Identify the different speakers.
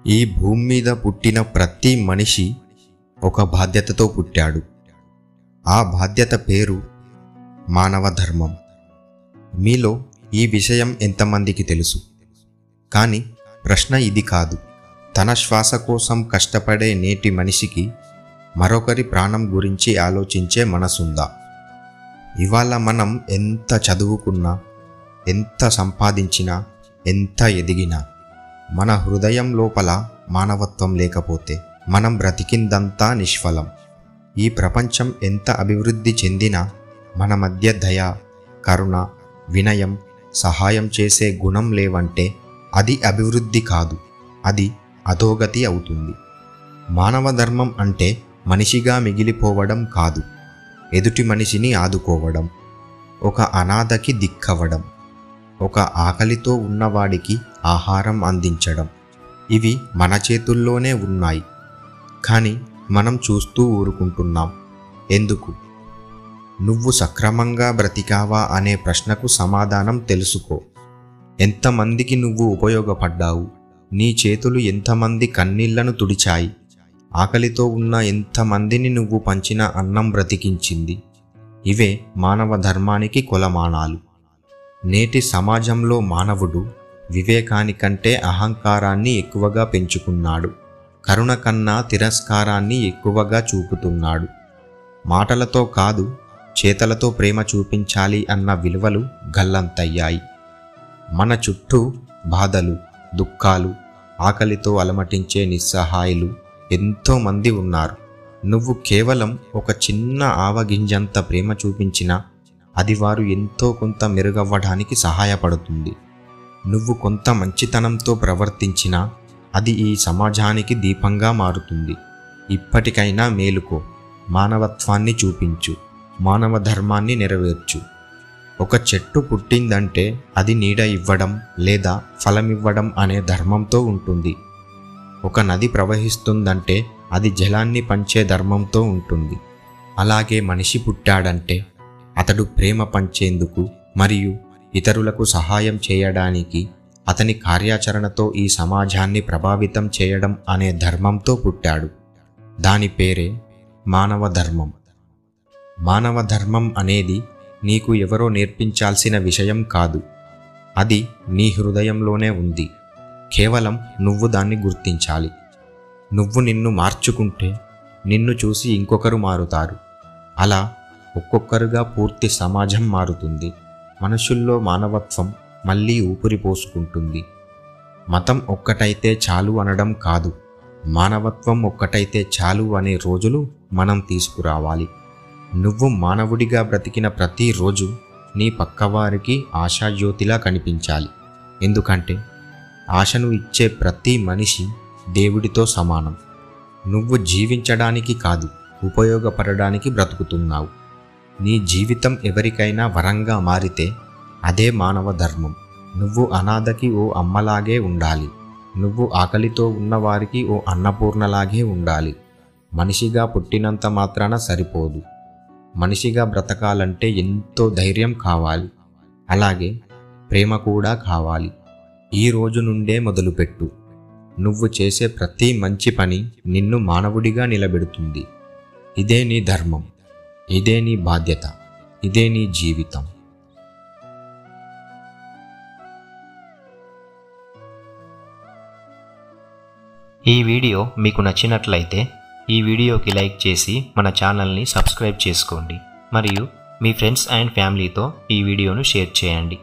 Speaker 1: ఈ భూమి మీద పుట్టిన ప్రతి మనిషి ఒక బాధ్యతతో పుట్టాడు. ఆ బాధ్యత పేరు మానవ ధర్మం. మీలో ఈ విషయం ఎంతమందికి తెలుసు? కానీ ప్రశ్న ఇది కాదు. తన శ్వాస కోసం కష్టపడే నేటి మనిషికి మరొకరి ప్రాణం గురించి ఆలోచించే మనసుందా? ఇవాళ మనం ఎంత చదువుకున్నా, ఎంత సంపాదించినా, ఎంత ఎదిగినా మన హృదయం లోపల మానవత్వం లేకపోతే మనం బ్రతికిందంతా నిష్ఫలం. ఈ ప్రపంచం ఎంత అభివృద్ధి చెందినా మన మధ్య దయ, కరుణ, వినయం, సహాయం చేసే గుణం లేవంటే అది అభివృద్ధి కాదు, అది అధోగతి అవుతుంది. మానవ ధర్మం అంటే మనిషిగా మిగిలిపోవడం కాదు, ఎదుటి మనిషిని ఆదుకోవడం, ఒక అనాథకి దిక్కవడం, ఒక ఆకలితో ఉన్నవాడికి ఆహారం అందించడం. ఇవి మన చేతుల్లోనే ఉన్నాయి, కానీ మనం చూస్తూ ఊరుకుంటున్నాం. ఎందుకు? నువ్వు సక్రమంగా బ్రతికావా అనే ప్రశ్నకు సమాధానం తెలుసుకో. ఎంతమందికి నువ్వు ఉపయోగపడ్డావు? నీ చేతులు ఎంతమంది కన్నీళ్లను తుడిచాయి? ఆకలితో ఉన్న ఎంతమందిని నువ్వు పంచిన అన్నం బ్రతికించింది? ఇవే మానవ ధర్మానికి కొలమానాలు. నేటి సమాజంలో మానవుడు వివేకానికంటే అహంకారాన్ని ఎక్కువగా పెంచుకున్నాడు. కరుణ కన్నా తిరస్కారాన్ని ఎక్కువగా చూపుతున్నాడు. మాటలతో కాదు, చేతలతో ప్రేమ చూపించాలి అన్న విలువలు గల్లంతయ్యాయి. మన చుట్టూ బాధలు, దుఃఖాలు, ఆకలితో అలమటించే నిస్సహాయులు ఎంతోమంది ఉన్నారు. నువ్వు కేవలం ఒక చిన్న ఆవగింజంత ప్రేమ చూపించినా అది వారు ఎంతో కొంత మెరుగవ్వడానికి సహాయపడుతుంది. నువ్వు కొంత మంచితనంతో ప్రవర్తించినా అది ఈ సమాజానికి దీపంగా మారుతుంది. ఇప్పటికైనా మేలుకో, మానవత్వాన్ని చూపించు, మానవ ధర్మాన్ని నెరవేర్చు. ఒక చెట్టు పుట్టిందంటే అది నీడ ఇవ్వడం లేదా ఫలమివ్వడం అనే ధర్మంతో ఉంటుంది. ఒక నది ప్రవహిస్తుందంటే అది జలాన్ని పంచే ధర్మంతో ఉంటుంది. అలాగే మనిషి పుట్టాడంటే అతడు ప్రేమ పంచేందుకు మరియు ఇతరులకు సహాయం చేయడానికి, అతని కార్యాచరణతో ఈ సమాజాన్ని ప్రభావితం చేయడం అనే ధర్మంతో పుట్టాడు. దాని పేరే మానవ ధర్మం. మానవ ధర్మం అనేది నీకు ఎవరో నేర్పించాల్సిన విషయం కాదు, అది నీ హృదయంలోనే ఉంది. కేవలం నువ్వు దాన్ని గుర్తించాలి. నువ్వు నిన్ను మార్చుకుంటే నిన్ను చూసి ఇంకొకరు మారుతారు. అలా ఒక్కొక్కరుగా పూర్తి సమాజం మారుతుంది. మనుషుల్లో మానవత్వం మళ్ళీ ఊపిరి పోసుకుంటుంది. మతం ఒక్కటైతే చాలు అనడం కాదు, మానవత్వం ఒక్కటైతే చాలు అనే రోజులు మనం తీసుకురావాలి. నువ్వు మానవుడిగా బ్రతికిన ప్రతిరోజు నీ పక్కవారికి ఆశాజ్యోతిలా కనిపించాలి. ఎందుకంటే ఆశను ఇచ్చే ప్రతి మనిషి దేవుడితో సమానం. నువ్వు జీవించడానికి కాదు, ఉపయోగపడడానికి బ్రతుకుతున్నావు. నీ జీవితం ఎవరికైనా వరంగా మారితే అదే మానవ ధర్మం. నువ్వు అనాథకి ఓ అమ్మలాగే ఉండాలి. నువ్వు ఆకలితో ఉన్నవారికి ఓ అన్నపూర్ణలాగే ఉండాలి. మనిషిగా పుట్టినంత మాత్రాన సరిపోదు. మనిషిగా బ్రతకాలంటే ఎంతో ధైర్యం కావాలి, అలాగే ప్రేమ కూడా కావాలి. ఈ రోజు నుండే మొదలుపెట్టు. నువ్వు చేసే ప్రతి మంచి పని నిన్ను మానవుడిగా నిలబెడుతుంది. ఇదే నీ ధర్మం, ఇదే నీ బాధ్యత, ఇదే నీ జీవితం.
Speaker 2: ఈ వీడియో మీకు నచ్చినట్లయితే ఈ వీడియోకి లైక్ చేసి మన ఛానల్ని సబ్స్క్రైబ్ చేసుకోండి. మరియు మీ ఫ్రెండ్స్ అండ్ ఫ్యామిలీతో ఈ వీడియోను షేర్ చేయండి.